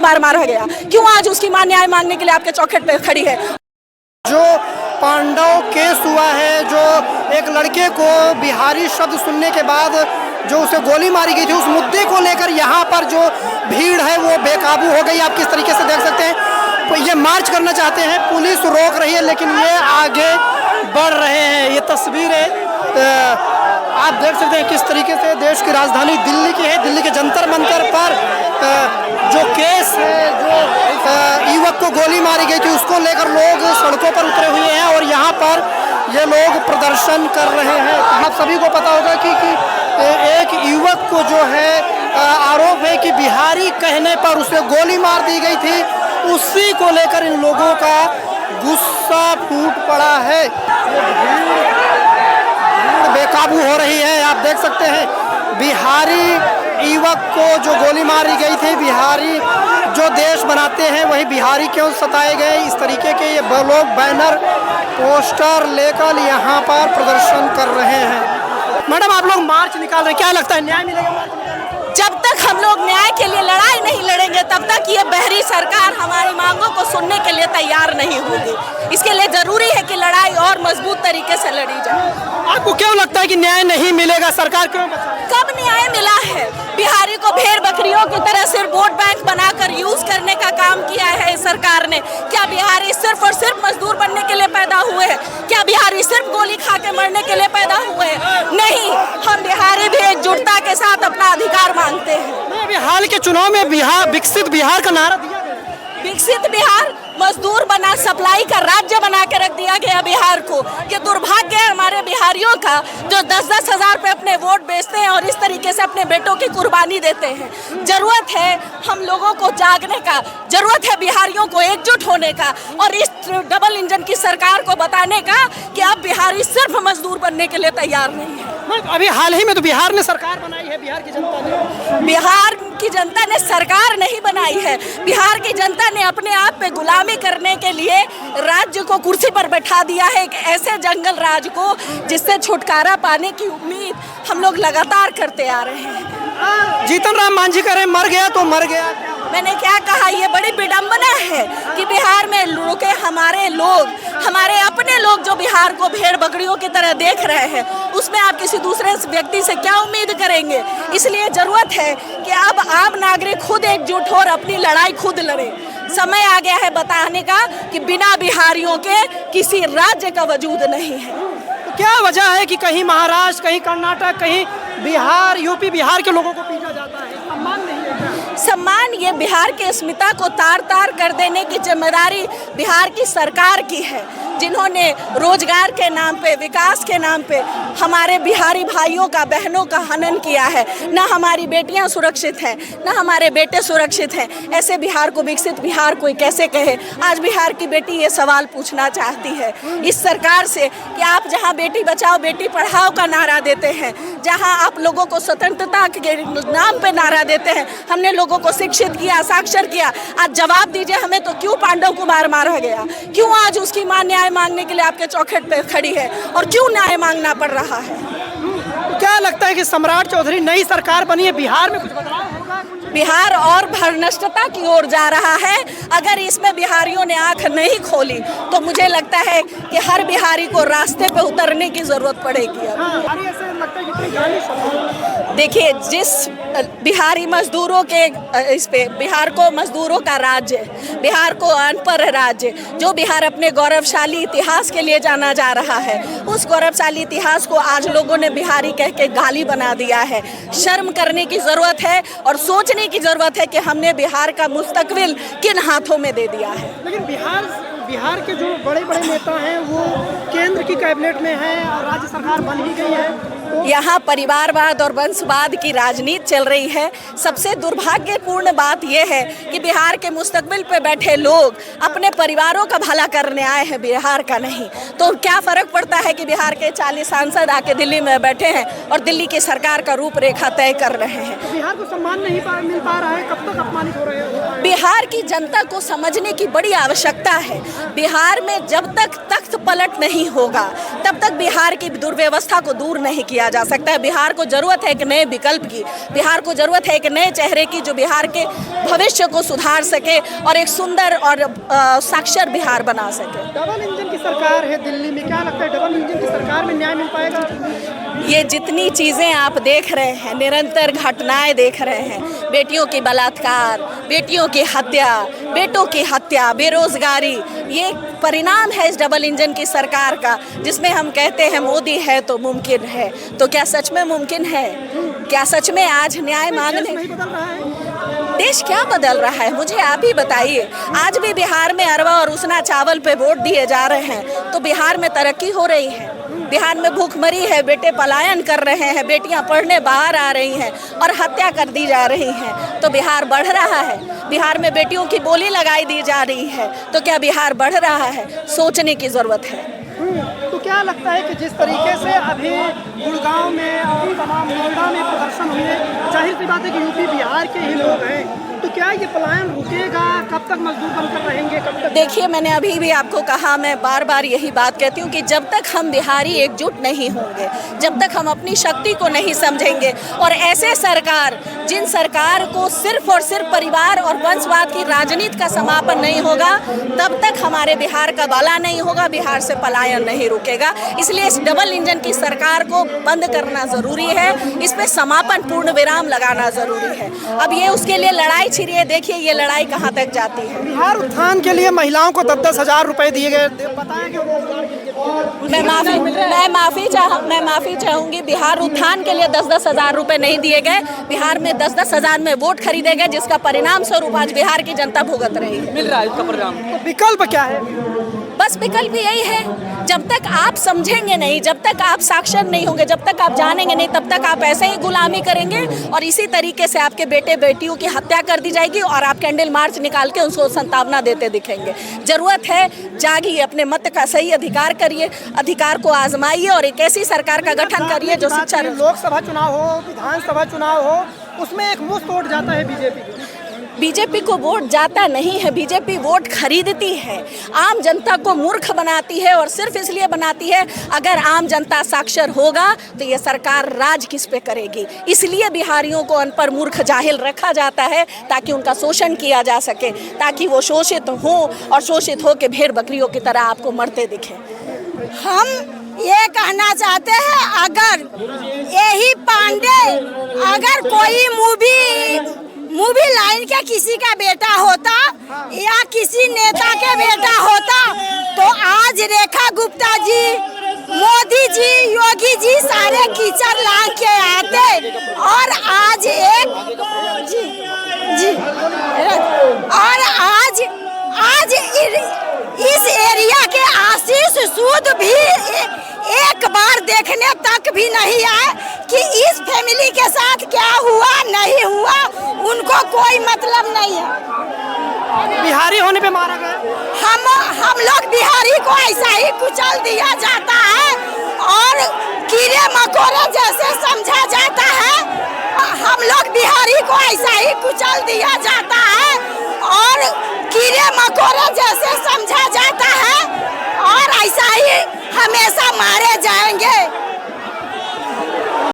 कुमार मारा गया, क्यों आज उसकी मां न्याय मांगने के लिए आपके चौखट पे खड़ी है? जो पांडव केस हुआ है, जो एक लड़के को बिहारी शब्द सुनने के बाद जो उसे गोली मारी गई थी, उस मुद्दे को लेकर यहाँ पर जो भीड़ है वो बेकाबू हो गई। आप किस तरीके से देख सकते हैं, तो ये मार्च करना चाहते हैं, पुलिस रोक रही है, लेकिन ये आगे बढ़ रहे हैं। ये तस्वीरें आप देख सकते हैं किस तरीके से देश की राजधानी दिल्ली की है। दिल्ली के जंतर मंतर पर जो केस है, जो युवक को गोली मारी गई थी, उसको लेकर लोग सड़कों पर उतरे हुए हैं और यहाँ पर ये लोग प्रदर्शन कर रहे हैं। आप सभी को पता होगा कि एक युवक को जो है आरोप है कि बिहारी कहने पर उसे गोली मार दी गई थी। उसी को लेकर इन लोगों का गुस्सा फूट पड़ा है। बेकाबू हो रही है। आप देख सकते हैं बिहारी युवक को जो गोली मारी गई थी, बिहारी जो देश बनाते हैं वही बिहारी क्यों सताए गए, इस तरीके के ये लोग बैनर पोस्टर लेकर यहाँ पर प्रदर्शन कर रहे हैं। मैडम, आप लोग मार्च निकाल रहे हैं, क्या लगता है न्याय मिलेगा? जब तक हम लोग न्याय के लिए लड़ाई नहीं लड़ेंगे, तब तक ये बहरी सरकार हमारी मांगों को सुनने के लिए तैयार नहीं होगी। इसके लिए जरूरी है कि लड़ाई और मजबूत तरीके से लड़ी जाए। आपको क्यों लगता है कि न्याय नहीं मिलेगा? सरकार क्यों? कब न्याय मिला है? बिहारी को भेड़ बकरियों की तरह सिर्फ वोट बैंक बनाकर यूज करने का काम किया है इस सरकार ने। क्या बिहारी सिर्फ और सिर्फ मजदूर बनने के लिए पैदा हुए हैं? क्या बिहारी सिर्फ गोली खा के मरने के लिए पैदा हुए हैं? नहीं, हम बिहारी भी एकजुटता के साथ अपना अधिकार मांगते हैं। अभी हाल के चुनाव में विकसित बिहार का नारा दिया गया। विकसित बिहार मजदूर बना, सप्लाई का राज्य बना के रख दिया गया बिहार को। ये दुर्भाग्य है हमारे बिहारियों का, जो 10-10 हजार पे अपने वोट बेचते हैं और इस तरीके से अपने बेटों की कुर्बानी देते हैं। जरूरत है हम लोगों को जागने का, जरूरत है बिहारियों को एकजुट होने का और इस डबल इंजन की सरकार को बताने का कि अब बिहारी सिर्फ मजदूर बनने के लिए तैयार नहीं है। अभी हाल ही में तो बिहार ने सरकार बनाई है, बिहार की जनता ने। बिहार की जनता ने सरकार नहीं बनाई है, बिहार की जनता ने अपने आप पे गुलामी करने के लिए राज्य को कुर्सी पर बैठा दिया है, एक ऐसे जंगल राज को जिससे छुटकारा पाने की उम्मीद हम लोग लगातार करते आ रहे हैं। जीतन राम मांझी करें मर गया तो मर गया। मैंने क्या कहा, ये बड़ी विडंबना है कि बिहार में रुके हमारे लोग, हमारे अपने लोग जो बिहार को भेड़ बकरियों की तरह देख रहे हैं, उसमें आप किसी दूसरे व्यक्ति से क्या उम्मीद करेंगे? इसलिए जरूरत है कि अब आम नागरिक खुद एकजुट हो और अपनी लड़ाई खुद लड़े। समय आ गया है बताने का कि बिना बिहारियों के किसी राज्य का वजूद नहीं है। तो क्या वजह है कि कहीं महाराष्ट्र, कहीं कर्नाटक, कहीं बिहार, यूपी, बिहार के लोगों को पीटा जाता है? सम्मान नहीं है क्या? सम्मान ये बिहार की अस्मिता को तार तार कर देने की जिम्मेदारी बिहार की सरकार की है, जिन्होंने रोजगार के नाम पे, विकास के नाम पे हमारे बिहारी भाइयों का, बहनों का हनन किया है। ना हमारी बेटियां सुरक्षित हैं, ना हमारे बेटे सुरक्षित हैं। ऐसे बिहार को विकसित बिहार कोई कैसे कहे? आज बिहार की बेटी ये सवाल पूछना चाहती है इस सरकार से कि आप जहां बेटी बचाओ बेटी पढ़ाओ का नारा देते हैं, जहां आप लोगों को स्वतंत्रता के नाम पे नारा देते हैं, हमने लोगों को शिक्षित किया, साक्षर किया, आज जवाब दीजिए हमें तो क्यों पांडव कुमार मारा गया? क्यों आज उसकी मां न्याय मांगने के लिए आपके चौखट पे खड़ी है और क्यों न्याय मांगना पड़ रहा है? तो क्या लगता है कि सम्राट चौधरी नई सरकार बनी है, बिहार में कुछ बदलाव होगा? बिहार और भ्रष्टता की ओर जा रहा है। अगर इसमें बिहारियों ने आंख नहीं खोली तो मुझे लगता है कि हर बिहारी को रास्ते पे उतरने की जरूरत पड़ेगी। देखिए, जिस बिहारी मजदूरों के इस पे बिहार को मजदूरों का राज्य, बिहार को अनपढ़ राज्य, जो बिहार अपने गौरवशाली इतिहास के लिए जाना जा रहा है, उस गौरवशाली इतिहास को आज लोगों ने बिहारी कह के गाली बना दिया है। शर्म करने की जरूरत है और सोचने की जरूरत है कि हमने बिहार का मुस्तकबिल किन हाथों में दे दिया है। लेकिन बिहार के जो बड़े बड़े नेता हैं वो केंद्र की कैबिनेट में हैं और राज्य सरकार बन ही गई है। यहाँ परिवारवाद और वंशवाद की राजनीति चल रही है। सबसे दुर्भाग्यपूर्ण बात यह है कि बिहार के मुस्तकबिल पे बैठे लोग अपने परिवारों का भला करने आए हैं, बिहार का नहीं। तो क्या फर्क पड़ता है कि बिहार के 40 सांसद आके दिल्ली में बैठे हैं और दिल्ली की सरकार का रूपरेखा तय कर रहे हैं। बिहार को सम्मान नहीं मिल पा रहा है, कब तक अपमानित हो रहे हैं? बिहार की जनता को समझने की बड़ी आवश्यकता है। बिहार में जब तक तख्त पलट नहीं होगा तब तक बिहार की दुर्व्यवस्था को दूर नहीं किया किया जा सकता है। बिहार को ज़रूरत है एक नए विकल्प की, बिहार को ज़रूरत है एक नए चेहरे की जो बिहार के भविष्य को सुधार सके और एक सुंदर और साक्षर बिहार बना सके। डबल इंजन की सरकार है दिल्ली में, क्या लगता है डबल इंजन की सरकार में न्याय मिल पाएगा? ये जितनी चीज़ें आप देख रहे हैं, निरंतर घटनाएं देख रहे हैं, बेटियों की बलात्कार, बेटियों की हत्या, बेटों की हत्या, बेरोजगारी, ये परिणाम है इस डबल इंजन की सरकार का, जिसमें हम कहते हैं मोदी है तो मुमकिन है। तो क्या सच में मुमकिन है? क्या सच में आज न्याय मांगने देश क्या बदल रहा है? मुझे आप ही बताइए। आज भी बिहार में अरवा और उसना चावल पे वोट दिए जा रहे हैं तो बिहार में तरक्की हो रही है? बिहार में भूखमरी है, बेटे पलायन कर रहे हैं, बेटियां पढ़ने बाहर आ रही हैं और हत्या कर दी जा रही हैं, तो बिहार बढ़ रहा है। बिहार में बेटियों की बोली लगाई दी जा रही है, तो क्या बिहार बढ़ रहा है? सोचने की ज़रूरत है। तो क्या लगता है कि जिस तरीके से अभी गुड़गांव में और तमाम नोएडा में प्रदर्शन हुए, जाहिर सी बात है कि यूपी बिहार के ही लोग हैं, तो क्या ये पलायन रुकेगा? कब तक मजदूर बनकर रहेंगे? कब तक? देखिए, मैंने अभी भी आपको कहा, मैं बार बार यही बात कहती हूँ कि जब तक हम बिहारी एकजुट नहीं होंगे, जब तक हम अपनी शक्ति को नहीं समझेंगे और ऐसे सरकार जिन सरकार को सिर्फ और सिर्फ परिवार और वंशवाद की राजनीति का समापन नहीं होगा, तब तक हमारे बिहार का भला नहीं होगा, बिहार से पलायन नहीं रुकेगा। इसलिए इस डबल इंजन की सरकार को बंद करना ज़रूरी है, इस पर समापन पूर्ण विराम लगाना ज़रूरी है। अब ये उसके लिए लड़ाई छिड़िए, देखिए ये लड़ाई कहाँ तक जाती है। बिहार उत्थान के लिए महिलाओं को 10-10 हज़ार रुपए दिए गए, बताया कि मैं माफ़ी चाहूँगी। बिहार उत्थान के लिए 10-10 हज़ार रुपए नहीं दिए गए, बिहार में 10-10 हज़ार में वोट खरीदे गए, जिसका परिणाम स्वरूप आज बिहार की जनता भुगत रही है। मिल रहा है इसका परिणाम। तो विकल्प क्या है? बस विकल्प यही है, जब तक आप समझेंगे नहीं, जब तक आप साक्षर नहीं होंगे, जब तक आप जानेंगे नहीं, तब तक आप ऐसे ही गुलामी करेंगे और इसी तरीके से आपके बेटे बेटियों की हत्या कर दी जाएगी और आप कैंडल मार्च निकाल के उनको संतावना देते दिखेंगे। जरूरत है जागिए, अपने मत का सही अधिकार करिए, अधिकार को आजमाइए और एक ऐसी सरकार का गठन करिए जो शिक्षा। लोकसभा चुनाव हो, विधानसभा चुनाव हो, उसमें एक मुश्त वोट जाता है बीजेपी को वोट जाता नहीं है, बीजेपी वोट खरीदती है, आम जनता को मूर्ख बनाती है और सिर्फ इसलिए बनाती है, अगर आम जनता साक्षर होगा तो ये सरकार राज किस पे करेगी। इसलिए बिहारियों को अनपढ़ मूर्ख जाहिल रखा जाता है ताकि उनका शोषण किया जा सके, ताकि वो शोषित हों और शोषित हो के भेड़ बकरियों की तरह आपको मरते दिखें। हम ये कहना चाहते हैं, अगर यही पांडे अगर कोई मूवी लाइन के किसी का बेटा होता या किसी नेता के बेटा होता तो आज रेखा गुप्ता जी, मोदी जी, योगी जी सारे कीचड़ लांग के आते और आज इस एरिया के आशीष सूद भी एक बार देखने तक भी नहीं आए कि इस फैमिली के साथ क्या हुआ नहीं हुआ, उनको कोई मतलब नहीं है। बिहारी होने पे मारा गया। हम लोग बिहारी को ऐसा ही कुचल दिया जाता है और कीड़े मकोड़े जैसे समझा जाता है। हम लोग बिहारी को ऐसा ही कुचल दिया जाता है और कीड़े मकोड़े जैसे समझा जाता है और ऐसा ही हमेशा मारे जाएंगे।